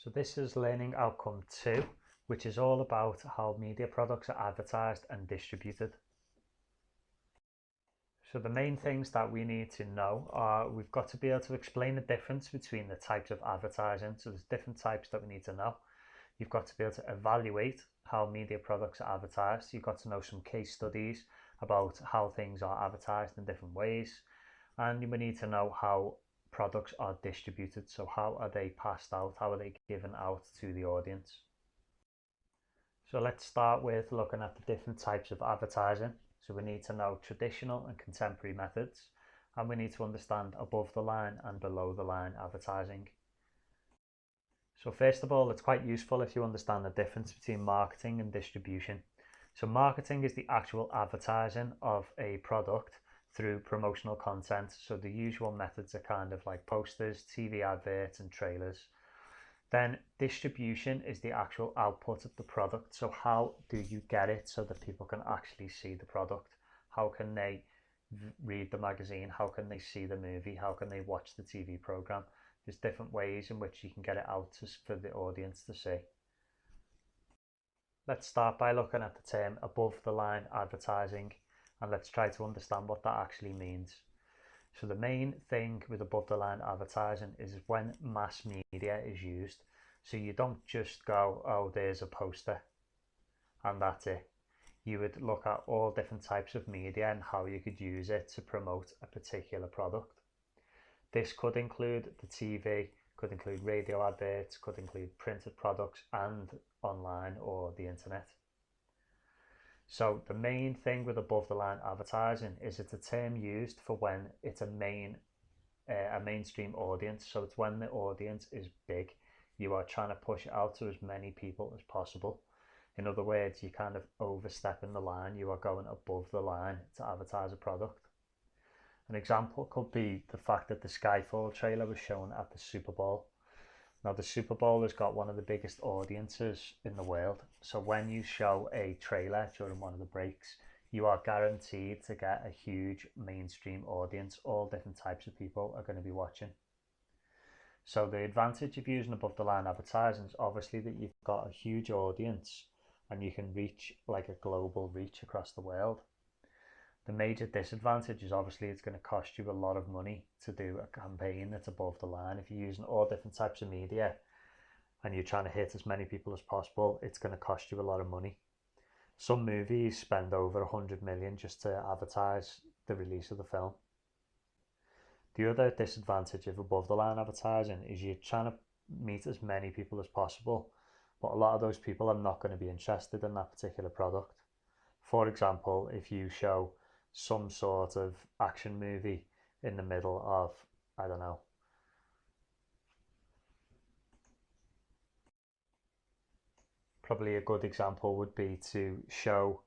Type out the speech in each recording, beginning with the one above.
So this is learning outcome 2, which is all about how media products are advertised and distributed. So the main things that we need to know are we've got to be able to explain the difference between the types of advertising. So there's different types that we need to know. You've got to be able to evaluate how media products are advertised. You've got to know some case studies about how things are advertised in different ways. And you need to know how products are distributed. So how are they passed out? How are they given out to the audience? So let's start with looking at the different types of advertising. So we need to know traditional and contemporary methods, and we need to understand above the line and below the line advertising. So first of all, it's quite useful if you understand the difference between marketing and distribution. So marketing is the actual advertising of a product through promotional content. So the usual methods are kind of like posters, TV adverts and trailers. Then distribution is the actual output of the product. So how do you get it so that people can actually see the product? How can they read the magazine? How can they see the movie? How can they watch the TV program? There's different ways in which you can get it out for the audience to see. Let's start by looking at the term above the line advertising, and let's try to understand what that actually means. So the main thing with above the line advertising is when mass media is used. So you don't just go, oh, there's a poster and that's it. You would look at all different types of media and how you could use it to promote a particular product. This could include the TV, could include radio adverts, could include printed products and online or the internet. So the main thing with above the line advertising is it's a term used for when it's a mainstream audience. So it's when the audience is big, you are trying to push it out to as many people as possible. In other words, you're kind of overstepping the line, you are going above the line to advertise a product. An example could be the fact that the Skyfall trailer was shown at the Super Bowl. Now the Super Bowl has got one of the biggest audiences in the world. So when you show a trailer during one of the breaks, you are guaranteed to get a huge mainstream audience. All different types of people are going to be watching. So the advantage of using above the line advertising is obviously that you've got a huge audience and you can reach like a global reach across the world. The major disadvantage is obviously it's going to cost you a lot of money to do a campaign that's above the line. If you're using all different types of media and you're trying to hit as many people as possible, it's going to cost you a lot of money. Some movies spend over 100 million just to advertise the release of the film. The other disadvantage of above the line advertising is you're trying to meet as many people as possible, but a lot of those people are not going to be interested in that particular product. For example, if you show some sort of action movie in the middle of, I don't know, probably a good example would be to show,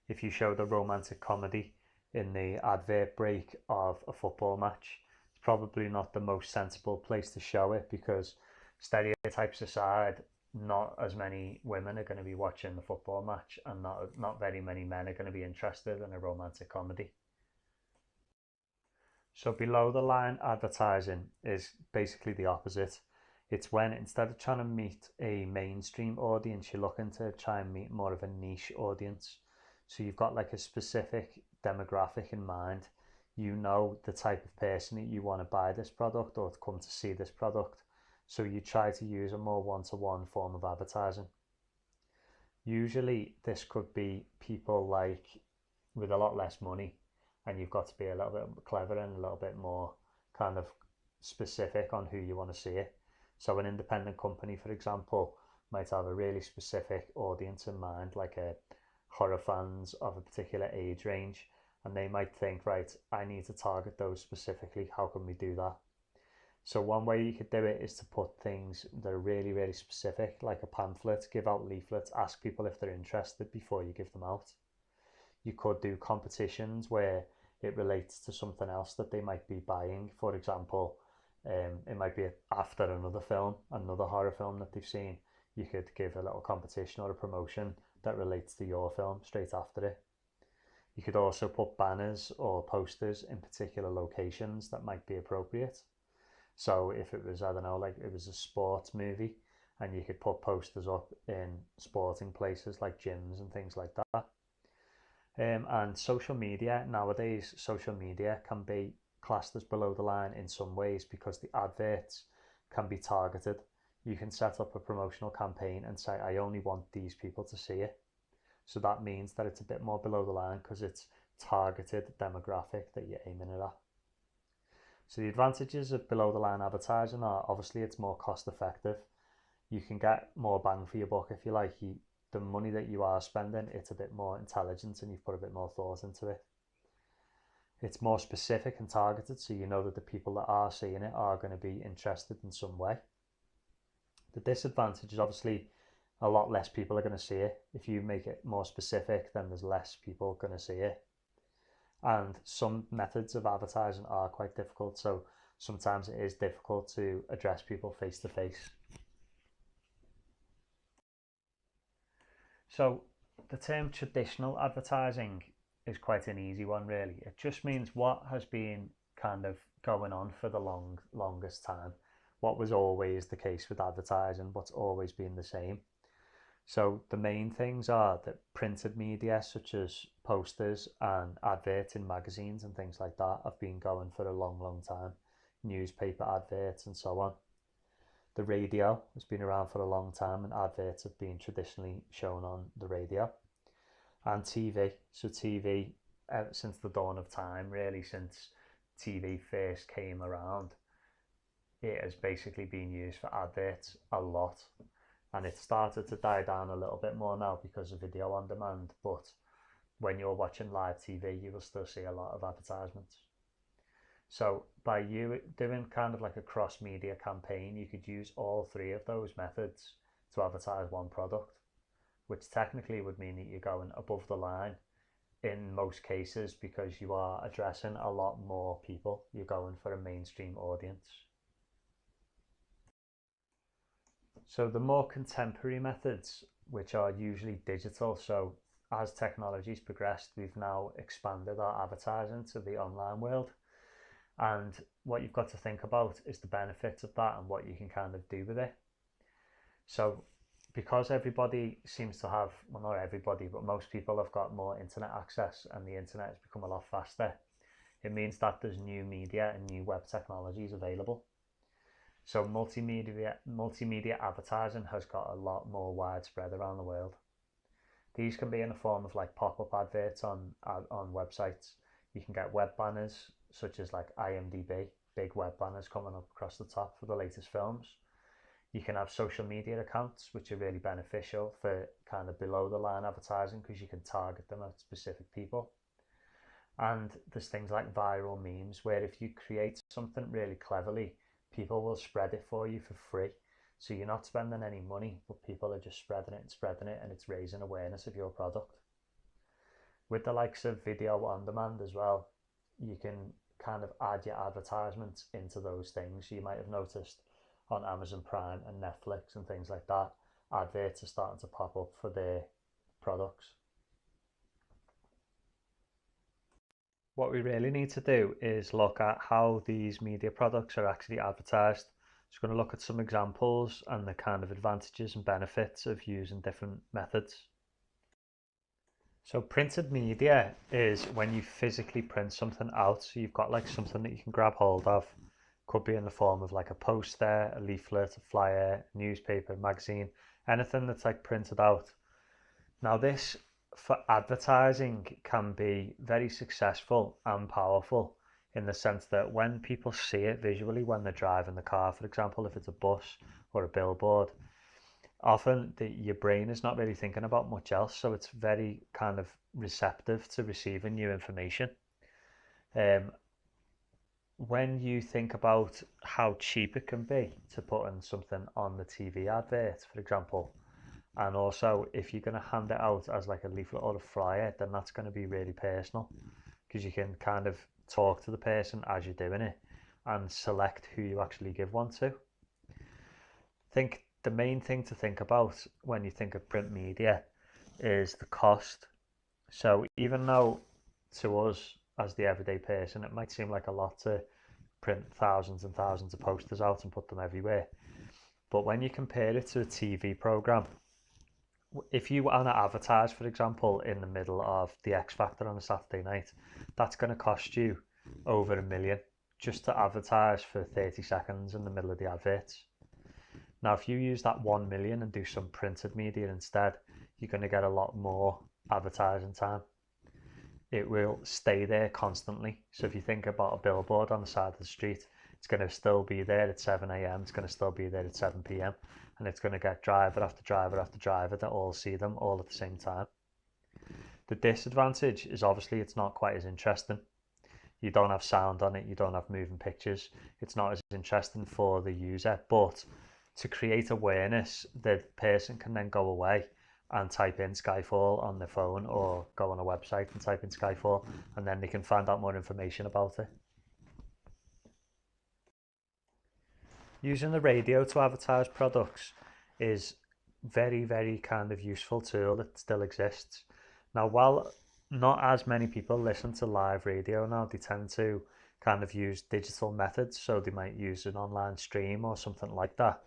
if you show the romantic comedy in the advert break of a football match, it's probably not the most sensible place to show it because stereotypes aside, not as many women are going to be watching the football match and not very many men are going to be interested in a romantic comedy. So below the line advertising is basically the opposite. It's when instead of trying to meet a mainstream audience, you're looking to try and meet more of a niche audience. So you've got like a specific demographic in mind. You know the type of person that you want to buy this product or to come to see this product. So you try to use a more one-to-one form of advertising. Usually this could be people like with a lot less money, and you've got to be a little bit clever and a little bit more kind of specific on who you want to see it. So an independent company, for example, might have a really specific audience in mind, like a horror fans of a particular age range, and they might think, right, I need to target those specifically. How can we do that? So one way you could do it is to put things that are really, really specific, like a pamphlet, give out leaflets, ask people if they're interested before you give them out. You could do competitions where it relates to something else that they might be buying. For example, it might be after another film, another horror film that they've seen. You could give a little competition or a promotion that relates to your film straight after it. You could also put banners or posters in particular locations that might be appropriate. So if it was, I don't know, like it was a sports movie and you could put posters up in sporting places like gyms and things like that. And social media, nowadays, social media can be classed as below the line in some ways because the adverts can be targeted. You can set up a promotional campaign and say, I only want these people to see it. So that means that it's a bit more below the line because it's targeted demographic that you're aiming it at. So the advantages of below the line advertising are obviously it's more cost effective. You can get more bang for your buck if you like. The money that you are spending, it's a bit more intelligent and you've put a bit more thought into it. It's more specific and targeted, so you know that the people that are seeing it are going to be interested in some way. The disadvantage is obviously a lot less people are going to see it. If you make it more specific, then there's less people going to see it. And some methods of advertising are quite difficult, so sometimes it is difficult to address people face to face. So the term traditional advertising is quite an easy one, really. It just means what has been kind of going on for the longest time, what was always the case with advertising, what's always been the same. So the main things are that printed media such as posters and adverts in magazines and things like that have been going for a long time, newspaper adverts and so on. The radio has been around for a long time and adverts have been traditionally shown on the radio. And TV, so TV since the dawn of time, really, since TV first came around, it has basically been used for adverts a lot. And it's started to die down a little bit more now because of video on demand, but when you're watching live TV, you will still see a lot of advertisements. So by you doing kind of like a cross-media campaign, you could use all three of those methods to advertise one product, which technically would mean that you're going above the line in most cases because you are addressing a lot more people. You're going for a mainstream audience. So the more contemporary methods, which are usually digital, so as technology's progressed, we've now expanded our advertising to the online world. And what you've got to think about is the benefits of that and what you can kind of do with it. So because everybody seems to have, well, not everybody, but most people have got more internet access and the internet has become a lot faster, it means that there's new media and new web technologies available. So multimedia advertising has got a lot more widespread around the world. These can be in the form of like pop-up adverts on websites. You can get web banners such as like IMDb, big web banners coming up across the top for the latest films. You can have social media accounts, which are really beneficial for kind of below the line advertising because you can target them at specific people. And there's things like viral memes where if you create something really cleverly, people will spread it for you for free. So you're not spending any money, but people are just spreading it and it's raising awareness of your product. With the likes of video on demand as well, you can kind of add your advertisements into those things. You might have noticed on Amazon Prime and Netflix and things like that, adverts are starting to pop up for their products. What we really need to do is look at how these media products are actually advertised. Just going to look at some examples and the kind of advantages and benefits of using different methods. So printed media is when you physically print something out. So you've got like something that you can grab hold of. Could be in the form of like a poster, a leaflet, a flyer, a newspaper, magazine, anything that's like printed out. Now this for advertising can be very successful and powerful in the sense that when people see it visually when they're driving the car, for example, if it's a bus or a billboard, often your brain is not really thinking about much else, so it's very kind of receptive to receiving new information. When you think about how cheap it can be to put in something on the TV advert, for example, and also if you're going to hand it out as like a leaflet or a flyer, then that's going to be really personal because you can kind of talk to the person as you're doing it and select who you actually give one to. I think the main thing to think about when you think of print media is the cost. So even though to us as the everyday person it might seem like a lot to print thousands and thousands of posters out and put them everywhere, But when you compare it to a TV program, if you want to advertise, for example, in the middle of the X Factor on a Saturday night, that's going to cost you over $1 million just to advertise for 30 seconds in the middle of the adverts. Now, if you use that 1 million and do some printed media instead, you're going to get a lot more advertising time. It will stay there constantly. So if you think about a billboard on the side of the street, it's going to still be there at 7 a.m. It's going to still be there at 7 p.m. And it's going to get driver after driver after driver that all see them all at the same time. The disadvantage is obviously it's not quite as interesting. You don't have sound on it, you don't have moving pictures. It's not as interesting for the user, but to create awareness, the person can then go away and type in Skyfall on their phone or go on a website and type in Skyfall, and then they can find out more information about it. Using the radio to advertise products is very, very kind of useful tool that still exists. Now, while not as many people listen to live radio now, they tend to kind of use digital methods, so they might use an online stream or something like that.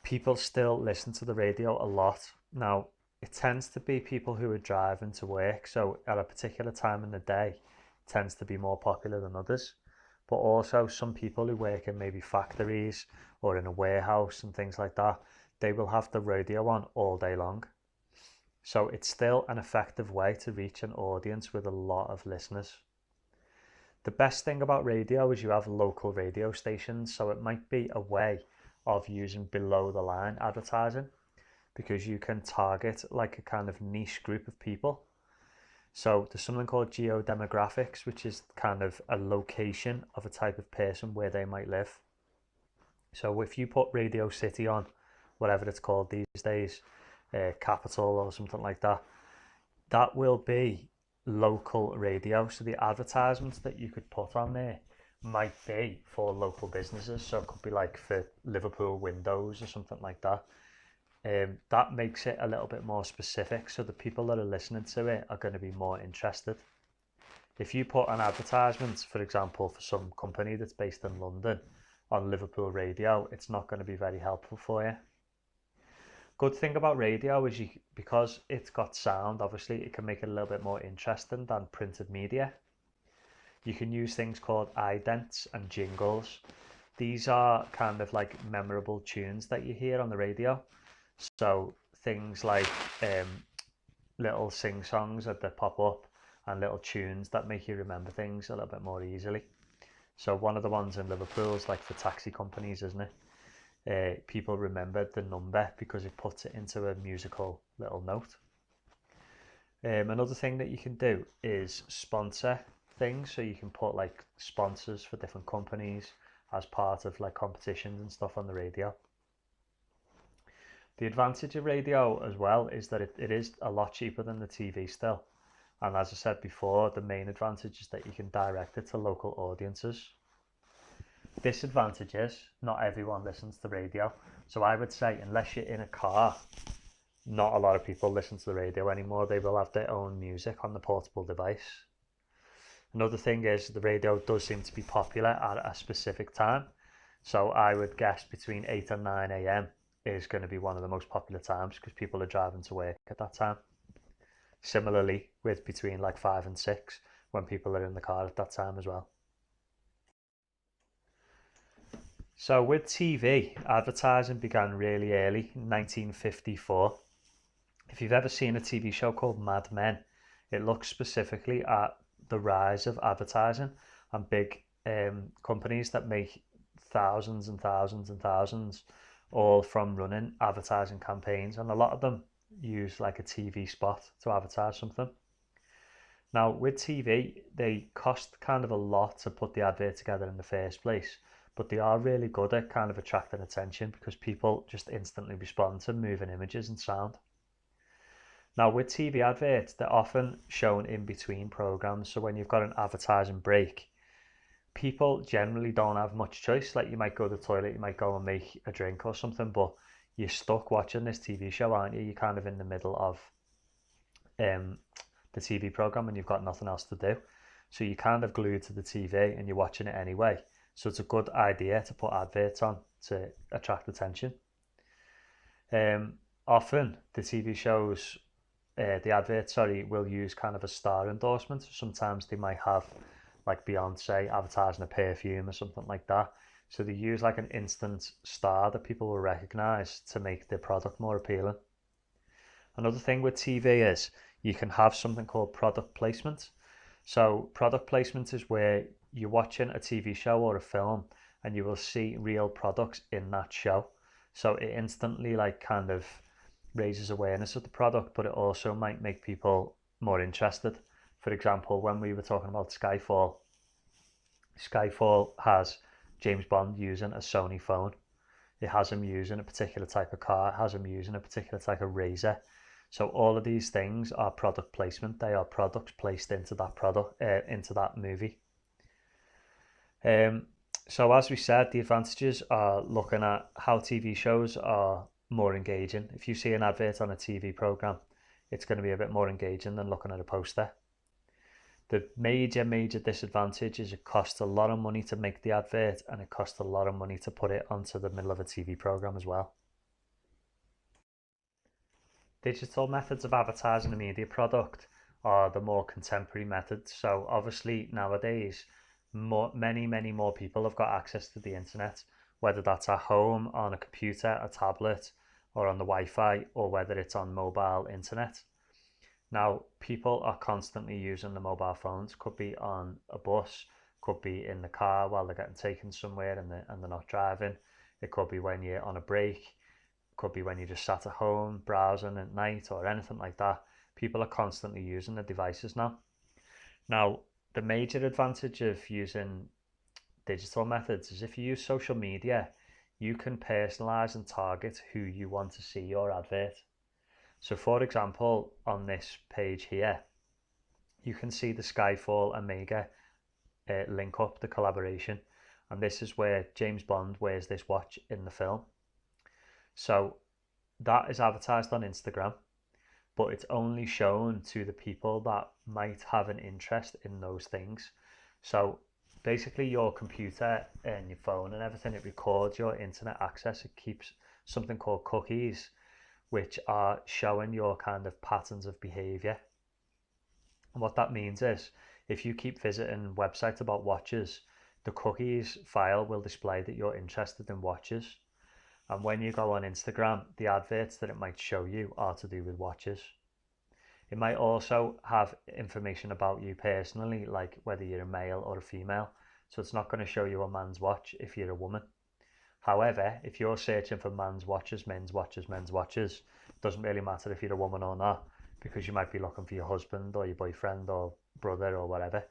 People still listen to the radio a lot. Now, it tends to be people who are driving to work, so at a particular time in the day, it tends to be more popular than others. But also some people who work in maybe factories or in a warehouse and things like that, they will have the radio on all day long. So it's still an effective way to reach an audience with a lot of listeners. The best thing about radio is you have local radio stations, so it might be a way of using below the line advertising because you can target like a kind of niche group of people. So there's something called geodemographics, which is kind of a location of a type of person where they might live. So if you put Radio City on, whatever it's called these days, Capital or something like that, that will be local radio. So the advertisements that you could put on there might be for local businesses. So it could be like for Liverpool Windows or something like that. That makes it a little bit more specific, so the people that are listening to it are going to be more interested. If you put an advertisement, for example, for some company that's based in London on Liverpool radio, it's not going to be very helpful for you. Good thing about radio is because it's got sound, obviously it can make it a little bit more interesting than printed media. You can use things called idents and jingles. These are kind of like memorable tunes that you hear on the radio. So things like little sing-songs that pop up and little tunes that make you remember things a little bit more easily. So one of the ones in Liverpool is like for taxi companies, isn't it? People remember the number because it puts it into a musical little note. Another thing that you can do is sponsor things. So you can put like sponsors for different companies as part of like competitions and stuff on the radio. The advantage of radio as well is that it is a lot cheaper than the TV still. And as I said before, the main advantage is that you can direct it to local audiences. Disadvantage is not everyone listens to radio. So I would say unless you're in a car, not a lot of people listen to the radio anymore. They will have their own music on the portable device. Another thing is the radio does seem to be popular at a specific time. So I would guess between 8 and 9 a.m. is going to be one of the most popular times because people are driving to work at that time. Similarly with between like 5 and 6 when people are in the car at that time as well. So with TV, advertising began really early in 1954. If you've ever seen a TV show called Mad Men, it looks specifically at the rise of advertising and big companies that make thousands and thousands and thousands all from running advertising campaigns, and a lot of them use like a TV spot to advertise something. Now with TV, they cost kind of a lot to put the advert together in the first place, but they are really good at kind of attracting attention because people just instantly respond to moving images and sound. Now with TV adverts, they're often shown in between programs, so when you've got an advertising break, people generally don't have much choice. Like you might go to the toilet, you might go and make a drink or something, but you're stuck watching this TV show, aren't you? You're kind of in the middle of the TV program and you've got nothing else to do. So you're kind of glued to the TV and you're watching it anyway. So it's a good idea to put adverts on to attract attention. Often the TV shows, the adverts, sorry, will use kind of a star endorsement. Sometimes they might have like Beyonce advertising a perfume or something like that. So they use like an instant star that people will recognize to make their product more appealing. Another thing with TV is you can have something called product placement. So product placement is where you're watching a TV show or a film and you will see real products in that show. So it instantly like kind of raises awareness of the product, but it also might make people more interested. For example, when we were talking about Skyfall has James Bond using a Sony phone. It has him using a particular type of car. It has him using a particular type of razor. So all of these things are product placement. They are products placed into that into that movie. So as we said, the advantages are looking at how TV shows are more engaging. If you see an advert on a TV program, it's going to be a bit more engaging than looking at a poster. The major disadvantage is it costs a lot of money to make the advert, and it costs a lot of money to put it onto the middle of a TV program as well. Digital methods of advertising a media product are the more contemporary methods. So obviously nowadays, many more people have got access to the internet, whether that's at home, on a computer, a tablet, or on the Wi-Fi, or whether it's on mobile internet. Now, people are constantly using the mobile phones. Could be on a bus, could be in the car while they're getting taken somewhere and they're not driving. It could be when you're on a break. Could be when you just sat at home browsing at night or anything like that. People are constantly using the devices now. Now, the major advantage of using digital methods is if you use social media, you can personalize and target who you want to see your advert. So for example, on this page here, you can see the Skyfall Omega link up, the collaboration. And this is where James Bond wears this watch in the film. So that is advertised on Instagram, but it's only shown to the people that might have an interest in those things. So basically your computer and your phone and everything, it records your internet access. It keeps something called cookies, which are showing your kind of patterns of behavior. And what that means is if you keep visiting websites about watches, the cookies file will display that you're interested in watches. And when you go on Instagram, the adverts that it might show you are to do with watches. It might also have information about you personally, like whether you're a male or a female. So it's not going to show you a man's watch if you're a woman. However, if you're searching for men's watches, it doesn't really matter if you're a woman or not, because you might be looking for your husband or your boyfriend or brother or whatever.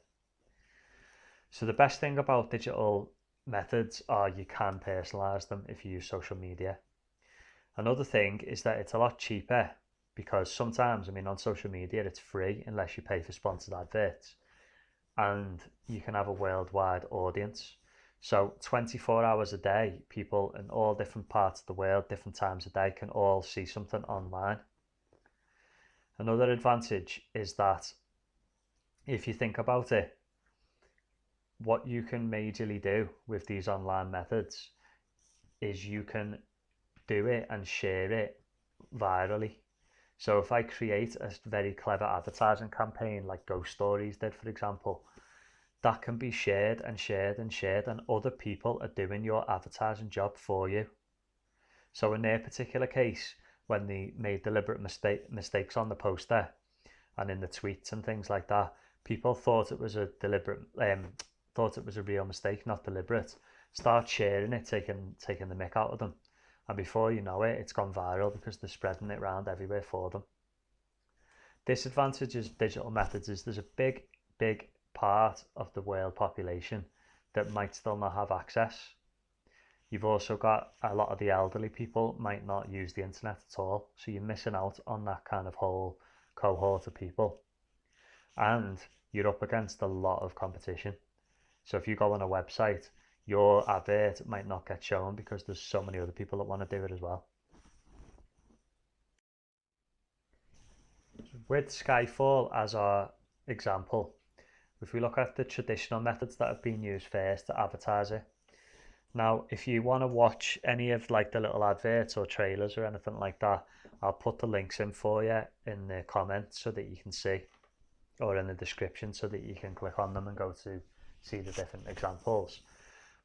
So the best thing about digital methods are you can personalize them if you use social media. Another thing is that it's a lot cheaper, because sometimes, I mean, on social media, it's free unless you pay for sponsored adverts, and you can have a worldwide audience. So 24 hours a day, people in all different parts of the world, different times a day, can all see something online. Another advantage is that if you think about it, what you can majorly do with these online methods is you can do it and share it virally. So if I create a very clever advertising campaign like Ghost Stories did, for example, that can be shared and shared and shared, and other people are doing your advertising job for you. So in their particular case, when they made deliberate mistakes on the poster and in the tweets and things like that, people thought it was a real mistake, not deliberate. Start sharing it, taking the mick out of them, and before you know it, it's gone viral because they're spreading it around everywhere for them. Disadvantages of digital methods is there's a big part of the world population that might still not have access. You've also got a lot of the elderly people might not use the internet at all, so you're missing out on that kind of whole cohort of people. And you're up against a lot of competition. So if you go on a website, your advert might not get shown because there's so many other people that want to do it as well. With Skyfall as our example, if we look at the traditional methods that have been used first to advertise it, Now, if you want to watch any of like the little adverts or trailers or anything like that, I'll put the links in for you in the comments so that you can see, or in the description so that you can click on them and go to see the different examples.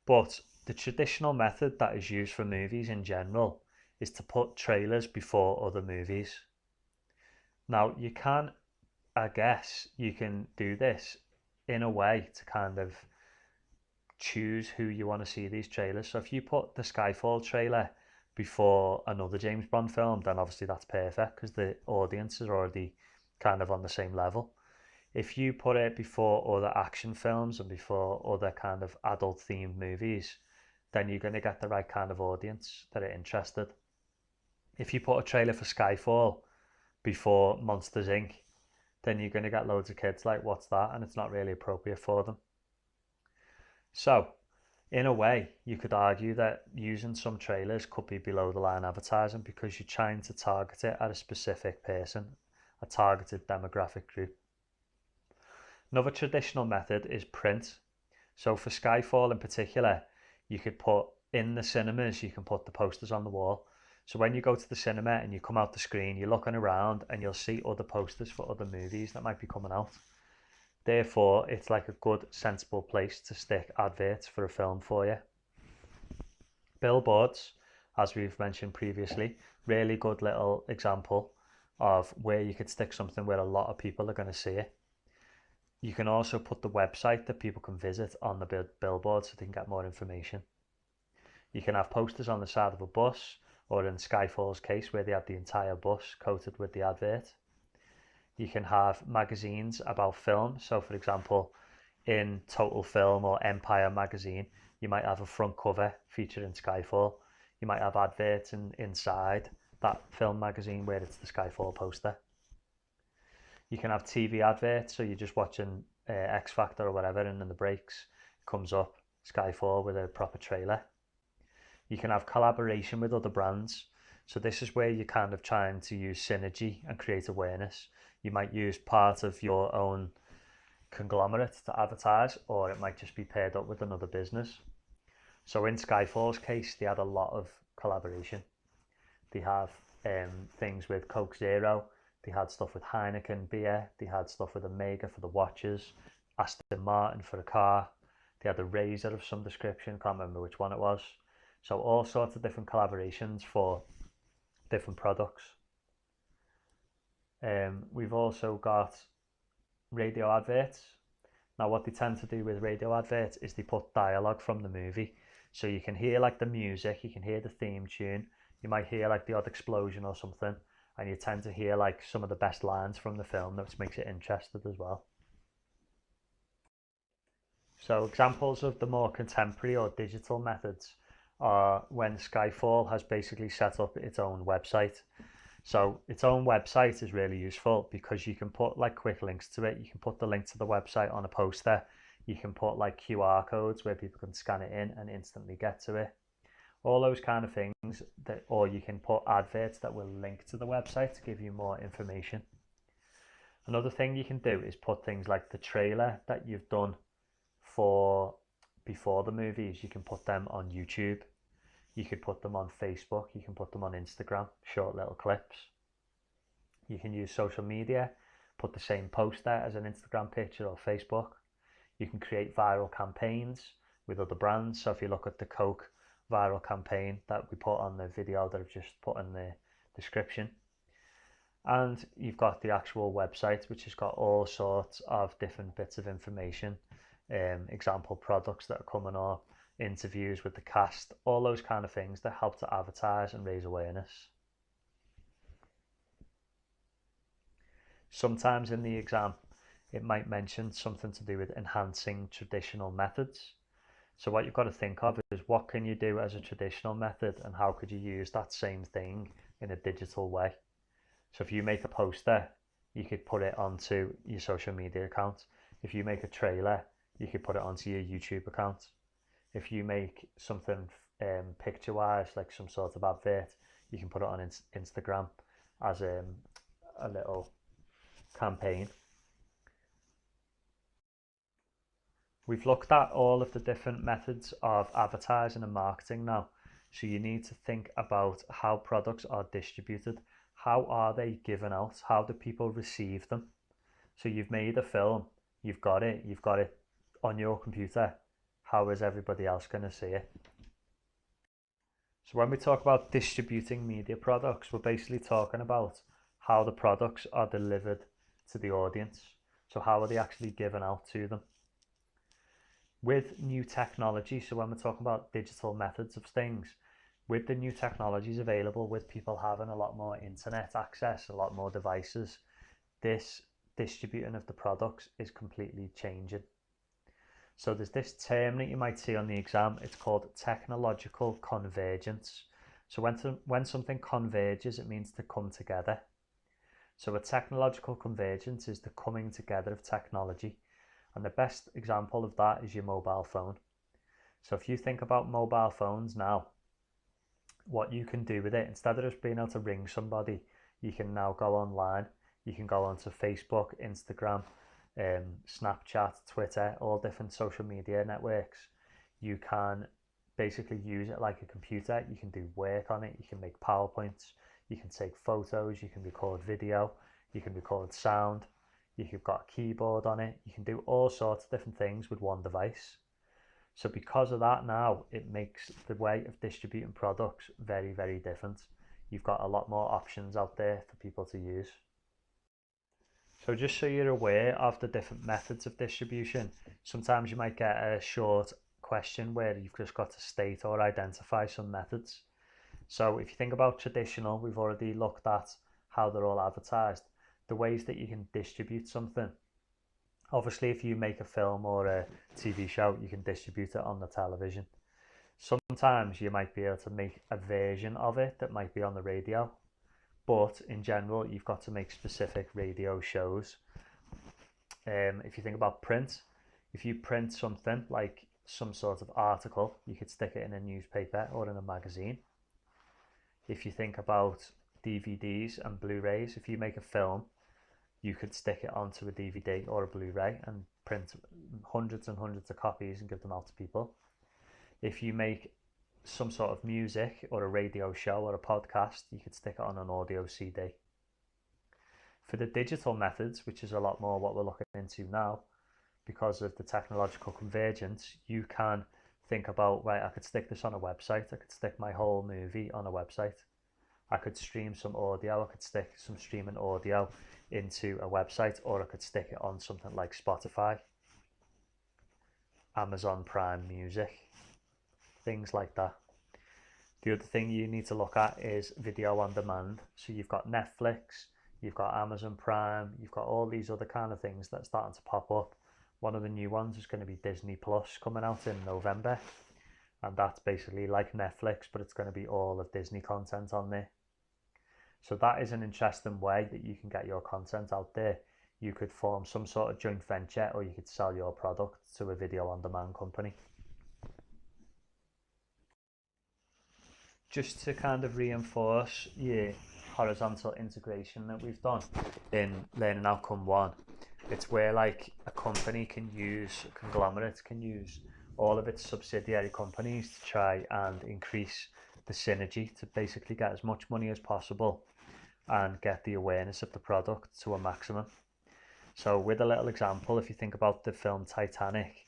But the traditional method that is used for movies in general is to put trailers before other movies. Now, you can, I guess, you can do this in a way to kind of choose who you want to see these trailers. So if you put the Skyfall trailer before another James Bond film, then obviously that's perfect because the audience is already kind of on the same level. If you put it before other action films and before other kind of adult themed movies, then you're going to get the right kind of audience that are interested. If you put a trailer for Skyfall before Monsters Inc., then you're going to get loads of kids like, what's that? And it's not really appropriate for them. So, in a way, you could argue that using some trailers could be below the line advertising because you're trying to target it at a specific person, a targeted demographic group. Another traditional method is print. So for Skyfall in particular, you could put in the cinemas, you can put the posters on the wall. So when you go to the cinema and you come out the screen, you're looking around and you'll see other posters for other movies that might be coming out. Therefore, it's like a good, sensible place to stick adverts for a film for you. Billboards, as we've mentioned previously, really good little example of where you could stick something where a lot of people are going to see it. You can also put the website that people can visit on the billboard so they can get more information. You can have posters on the side of a bus, or in Skyfall's case where they had the entire bus coated with the advert. You can have magazines about film. So for example, in Total Film or Empire magazine, you might have a front cover featuring Skyfall. You might have adverts inside that film magazine where it's the Skyfall poster. You can have TV adverts, so you're just watching X Factor or whatever, and in the breaks comes up Skyfall with a proper trailer. You can have collaboration with other brands. So this is where you're kind of trying to use synergy and create awareness. You might use part of your own conglomerate to advertise, or it might just be paired up with another business. So in Skyfall's case, they had a lot of collaboration. They have things with Coke Zero, they had stuff with Heineken beer, they had stuff with Omega for the watches, Aston Martin for a car, they had a razor of some description, can't remember which one it was. So all sorts of different collaborations for different products. We've also got radio adverts. Now what they tend to do with radio adverts is they put dialogue from the movie. So you can hear like the music, you can hear the theme tune, you might hear like the odd explosion or something, and you tend to hear like some of the best lines from the film, which makes it interesting as well. So examples of the more contemporary or digital methods are when Skyfall has basically set up its own website. So its own website is really useful because you can put like quick links to it. You can put the link to the website on a poster. You can put like QR codes where people can scan it in and instantly get to it. All those kind of things that, or you can put adverts that will link to the website to give you more information. Another thing you can do is put things like the trailer that you've done for before the movies. You can put them on YouTube. You could put them on Facebook, you can put them on Instagram, short little clips. You can use social media, put the same poster as an Instagram picture or Facebook. You can create viral campaigns with other brands. So if you look at the Coke viral campaign that we put on the video that I've just put in the description. And you've got the actual website, which has got all sorts of different bits of information, example products that are coming up, interviews with the cast, all those kind of things that help to advertise and raise awareness. Sometimes in the exam, it might mention something to do with enhancing traditional methods. So what you've got to think of is what can you do as a traditional method and how could you use that same thing in a digital way. So if you make a poster, you could put it onto your social media account. If you make a trailer, you could put it onto your YouTube account. If you make something picture-wise, like some sort of advert, you can put it on Instagram as a little campaign. We've looked at all of the different methods of advertising and marketing now. So you need to think about how products are distributed. How are they given out? How do people receive them? So you've made a film, you've got it on your computer. How is everybody else going to see it? So when we talk about distributing media products, we're basically talking about how the products are delivered to the audience. So how are they actually given out to them? With new technology, so when we're talking about digital methods of things, with the new technologies available, with people having a lot more internet access, a lot more devices, this distributing of the products is completely changing. So there's this term that you might see on the exam, it's called technological convergence. So when something converges, it means to come together. So a technological convergence is the coming together of technology. And the best example of that is your mobile phone. So if you think about mobile phones now, what you can do with it, instead of just being able to ring somebody, you can now go online. You can go onto Facebook, Instagram, Snapchat, Twitter, all different social media networks. You can basically use it like a computer. You can do work on it. You can make PowerPoints. You can take photos. You can record video. You can record sound. You've got a keyboard on it. You can do all sorts of different things with one device. So because of that now, it makes the way of distributing products very, very different. You've got a lot more options out there for people to use. So just so you're aware of the different methods of distribution, sometimes you might get a short question where you've just got to state or identify some methods. So if you think about traditional, we've already looked at how they're all advertised. The ways that you can distribute something. Obviously, if you make a film or a TV show, you can distribute it on the television. Sometimes you might be able to make a version of it that might be on the radio, but in general, you've got to make specific radio shows. If you think about print, if you print something like some sort of article, you could stick it in a newspaper or in a magazine. If you think about DVDs and Blu-rays, if you make a film, you could stick it onto a DVD or a Blu-ray and print hundreds and hundreds of copies and give them out to people. If you make some sort of music or a radio show or a podcast, you could stick it on an audio CD. For the digital methods, which is a lot more what we're looking into now, because of the technological convergence, you can think about, right, I could stick this on a website, I could stick my whole movie on a website. I could stream some audio, I could stick some streaming audio into a website, or I could stick it on something like Spotify, Amazon Prime Music, things like that. The other thing you need to look at is video on demand. So you've got Netflix, you've got Amazon Prime, you've got all these other kind of things that are starting to pop up. One of the new ones is going to be Disney Plus coming out in November. And that's basically like Netflix, but it's going to be all of Disney content on there. So that is an interesting way that you can get your content out there. You could form some sort of joint venture, or you could sell your product to a video on demand company. Just to kind of reinforce your horizontal integration that we've done in Learning Outcome 1, it's where like a conglomerate can use all of its subsidiary companies to try and increase the synergy to basically get as much money as possible and get the awareness of the product to a maximum. So with a little example, if you think about the film Titanic,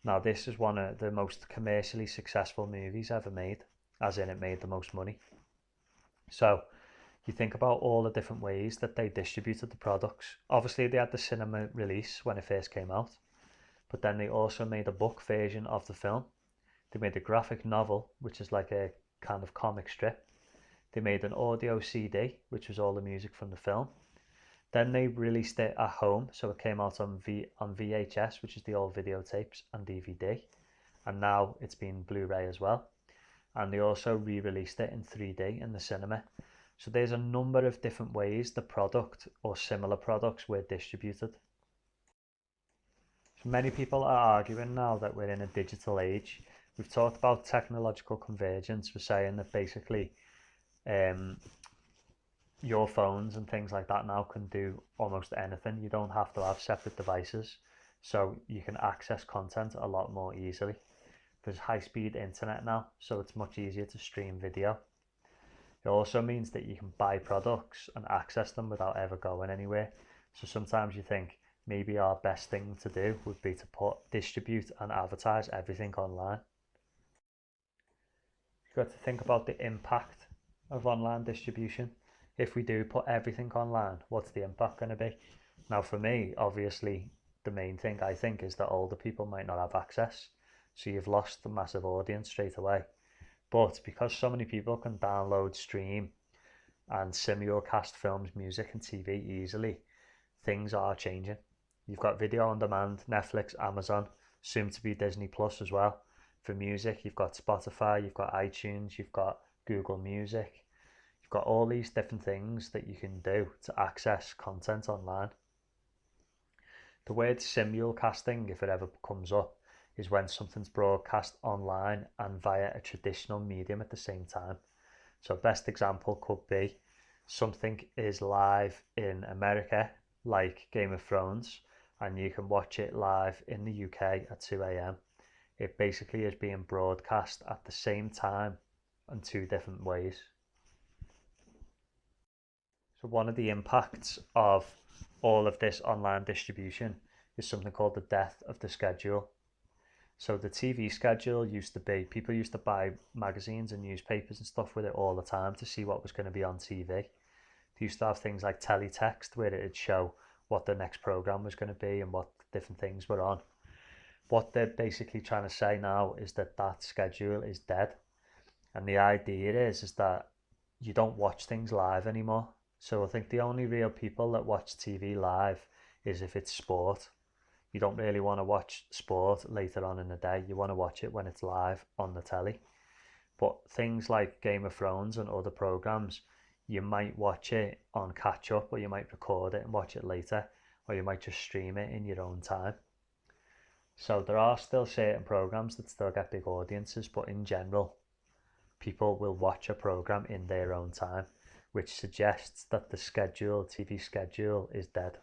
now this is one of the most commercially successful movies ever made, as in it made the most money. So you think about all the different ways that they distributed the products. Obviously they had the cinema release when it first came out, but then they also made a book version of the film. They made a graphic novel, which is like a kind of comic strip. They made an audio CD, which was all the music from the film. Then they released it at home, so it came out on VHS, which is the old videotapes, and DVD. And now it's been Blu-ray as well. And they also re-released it in 3D in the cinema. So there's a number of different ways the product or similar products were distributed. So many people are arguing now that we're in a digital age. We've talked about technological convergence. We're saying that basically your phones and things like that now can do almost anything. You don't have to have separate devices. so you can access content a lot more easily. There's high-speed internet now, so it's much easier to stream video. It also means that you can buy products and access them without ever going anywhere. So sometimes you think maybe our best thing to do would be to distribute and advertise everything online. You've got to think about the impact of online distribution. If we do put everything online, what's the impact going to be? Now for me, obviously, the main thing I think is that older people might not have access. So you've lost the massive audience straight away. But because so many people can download, stream, and simulcast films, music, and TV easily, things are changing. You've got video on demand, Netflix, Amazon, soon to be Disney Plus as well. For music, you've got Spotify, you've got iTunes, you've got Google Music. You've got all these different things that you can do to access content online. The word simulcasting, if it ever comes up, is when something's broadcast online and via a traditional medium at the same time. So best example could be something is live in America, like Game of Thrones, and you can watch it live in the UK at 2 a.m. It basically is being broadcast at the same time in two different ways. So one of the impacts of all of this online distribution is something called the death of the schedule. So the TV schedule used to be, people used to buy magazines and newspapers and stuff with it all the time to see what was going to be on TV. They used to have things like teletext where it would show what the next program was going to be and what different things were on. What they're basically trying to say now is that that schedule is dead. And the idea is that you don't watch things live anymore. So I think the only real people that watch TV live is if it's sport. You don't really want to watch sport later on in the day. You want to watch it when it's live on the telly. But things like Game of Thrones and other programs, you might watch it on catch up, or you might record it and watch it later, or you might just stream it in your own time. So there are still certain programs that still get big audiences, but in general, people will watch a program in their own time, which suggests that the TV schedule is dead.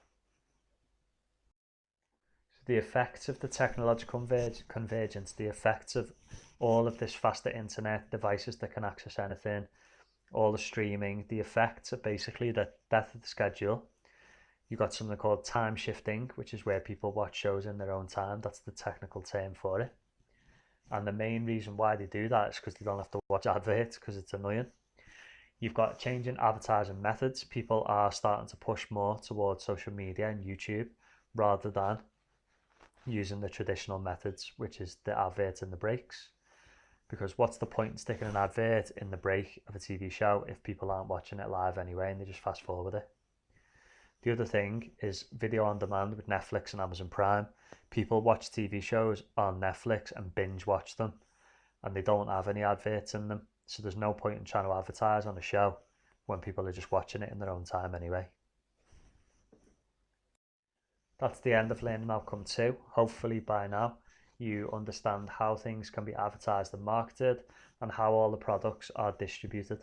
The effects of the technological convergence, the effects of all of this faster internet, devices that can access anything, all the streaming, the effects are basically the death of the schedule. You've got something called time shifting, which is where people watch shows in their own time. That's the technical term for it. And the main reason why they do that is because they don't have to watch adverts, because it's annoying. You've got changing advertising methods. People are starting to push more towards social media and YouTube rather than using the traditional methods, which is the advert and the breaks. Because what's the point in sticking an advert in the break of a TV show if people aren't watching it live anyway and they just fast forward it? The other thing is video on demand with Netflix and Amazon Prime. People watch TV shows on Netflix and binge watch them, and they don't have any adverts in them. So there's no point in trying to advertise on a show when people are just watching it in their own time anyway. That's the end of learning outcome 2. Hopefully by now you understand how things can be advertised and marketed and how all the products are distributed.